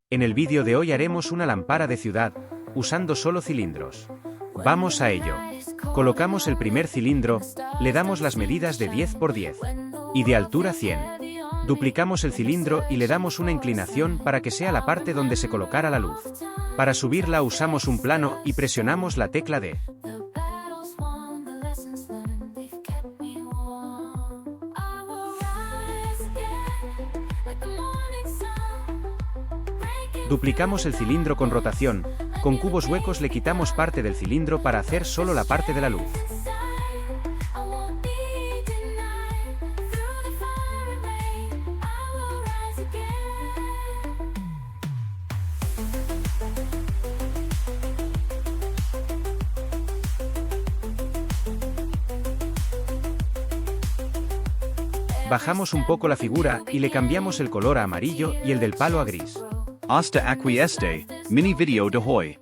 En el vídeo de hoy haremos una lámpara de ciudad, usando solo cilindros. Vamos a ello. Colocamos el primer cilindro, le damos las medidas de 10 por 10 y de altura 100. Duplicamos el cilindro y le damos una inclinación para que sea la parte donde se colocara la luz. Para subirla usamos un plano y presionamos la tecla D. Duplicamos el cilindro con rotación, con cubos huecos le quitamos parte del cilindro para hacer solo la parte de la luz. Bajamos un poco la figura y le cambiamos el color a amarillo y el del palo a gris. Hasta aquí este mini video de hoy.